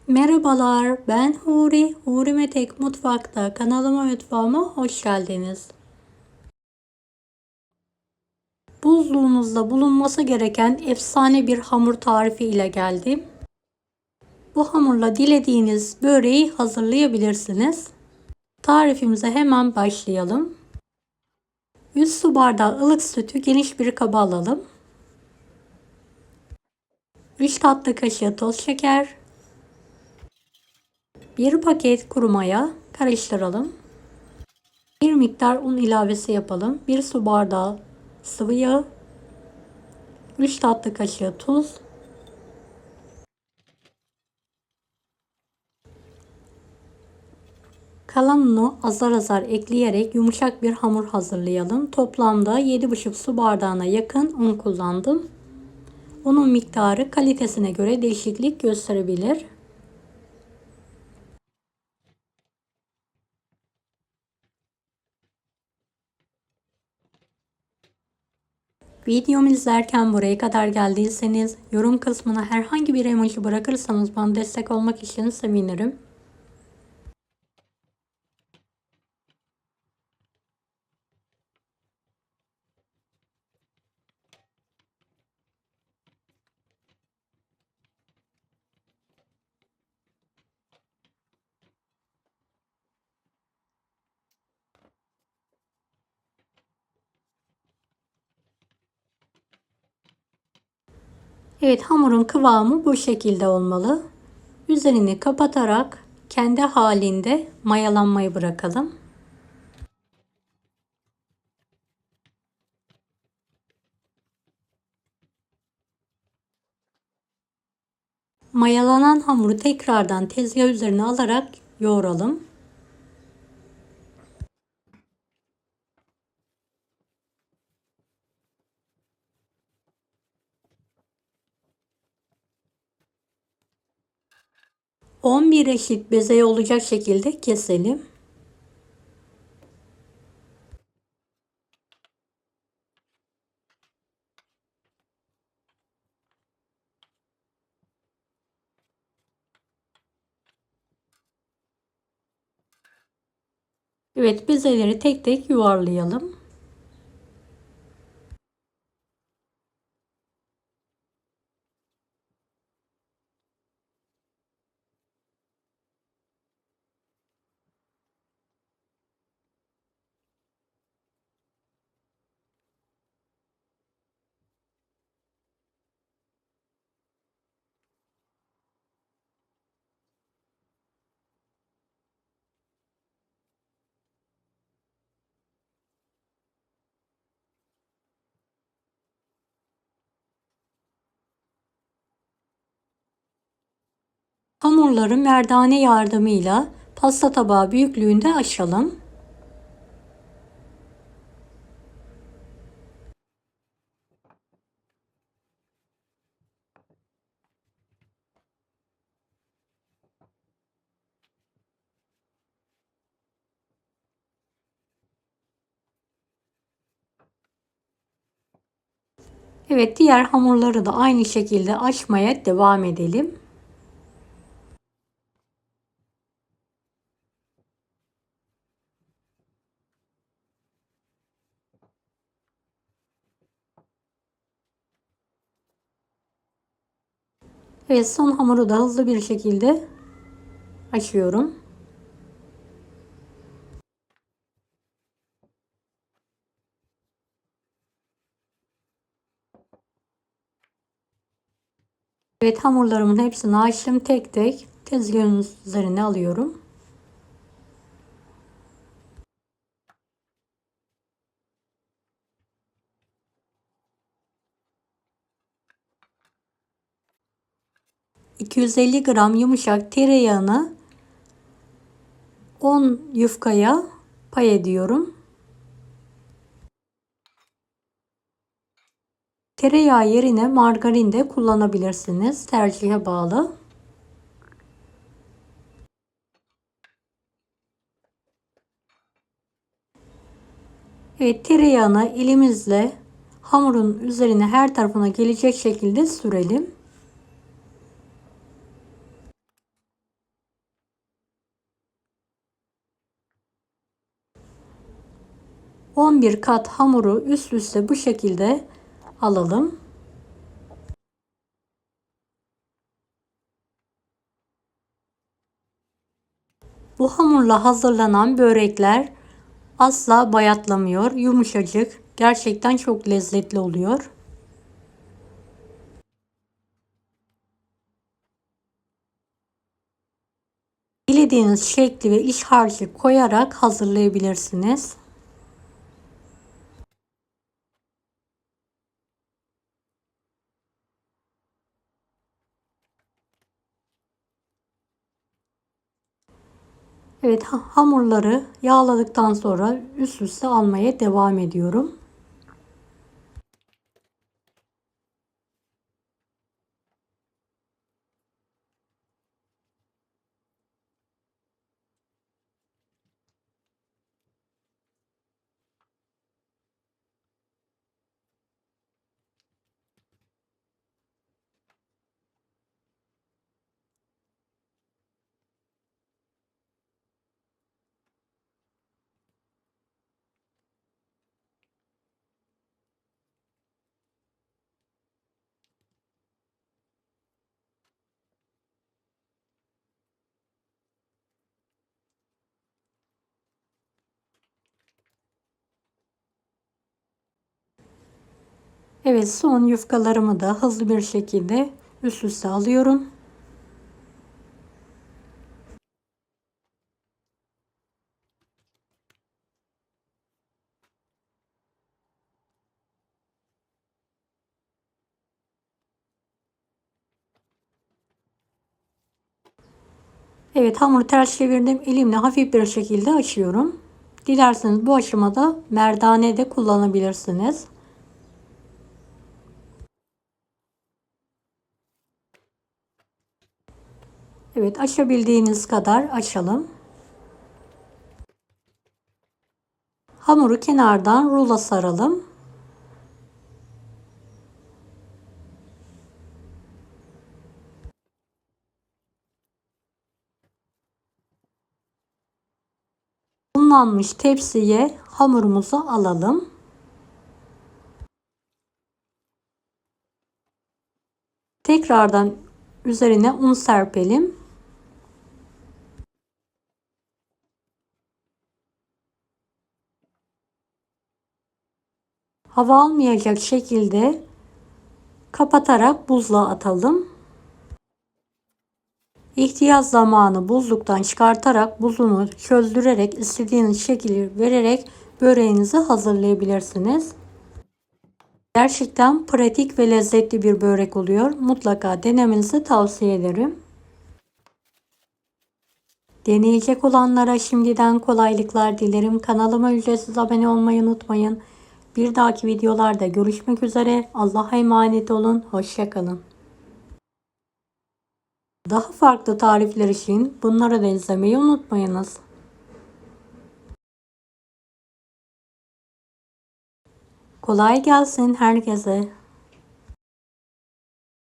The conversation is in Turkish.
Merhabalar, ben Huri. Huri Metek Mutfak'ta kanalıma mutfağıma hoş geldiniz. Buzluğunuzda bulunması gereken efsane bir hamur tarifi ile geldim. Bu hamurla dilediğiniz böreği hazırlayabilirsiniz. Tarifimize hemen başlayalım. 100 su bardağı ılık sütü geniş bir kaba alalım. 3 tatlı kaşığı toz şeker, 1 paket kuru maya karıştıralım. Bir miktar un ilavesi yapalım. 1 su bardağı sıvı yağ, 3 tatlı kaşığı tuz, kalan unu azar azar ekleyerek yumuşak bir hamur hazırlayalım. Toplamda 7,5 su bardağına yakın un kullandım. Unun miktarı kalitesine göre değişiklik gösterebilir. Videomu izlerken buraya kadar geldiyseniz yorum kısmına herhangi bir emoji bırakırsanız bana destek olmak için sevinirim. Evet, hamurun kıvamı bu şekilde olmalı. Üzerini kapatarak kendi halinde mayalanmayı bırakalım. Mayalanan hamuru tekrardan tezgah üzerine alarak yoğuralım. On bir eşit bezeye olacak şekilde keselim. Evet, bezeleri tek tek yuvarlayalım. Hamurları merdane yardımıyla pasta tabağı büyüklüğünde açalım. Evet, diğer hamurları da aynı şekilde açmaya devam edelim. Evet, son hamuru da hızlı bir şekilde açıyorum. Evet, hamurlarımın hepsini açtım. Tek tek tezgahın üzerine alıyorum. ...250 gram yumuşak tereyağını 10 yufkaya pay ediyorum. Tereyağı yerine margarin de kullanabilirsiniz. Tercihe bağlı. Evet, tereyağını elimizle hamurun üzerine her tarafına gelecek şekilde sürelim. 11 kat hamuru üst üste bu şekilde alalım. Bu hamurla hazırlanan börekler asla bayatlamıyor. Yumuşacık. Gerçekten çok lezzetli oluyor. Dilediğiniz şekli ve iç harcı koyarak hazırlayabilirsiniz. Evet, hamurları yağladıktan sonra üst üste almaya devam ediyorum. Evet, son yufkalarımı da hızlı bir şekilde üst üste alıyorum. Evet, hamuru ters çevirdim. Elimle hafif bir şekilde açıyorum. Dilerseniz bu aşamada merdane de kullanabilirsiniz. Evet, açabildiğiniz kadar açalım. Hamuru kenardan rulo saralım. Unlanmış tepsiye hamurumuzu alalım. Tekrardan üzerine un serpelim. Hava almayacak şekilde kapatarak buzluğa atalım. İhtiyaç zamanı buzluktan çıkartarak buzunu çözdürerek istediğiniz şekli vererek böreğinizi hazırlayabilirsiniz. Gerçekten pratik ve lezzetli bir börek oluyor. Mutlaka denemenizi tavsiye ederim. Deneyecek olanlara şimdiden kolaylıklar dilerim. Kanalıma ücretsiz abone olmayı unutmayın. Bir dahaki videolarda görüşmek üzere. Allah'a emanet olun. Hoşça kalın. Daha farklı tarifler için bunları da izlemeyi unutmayınız. Kolay gelsin herkese.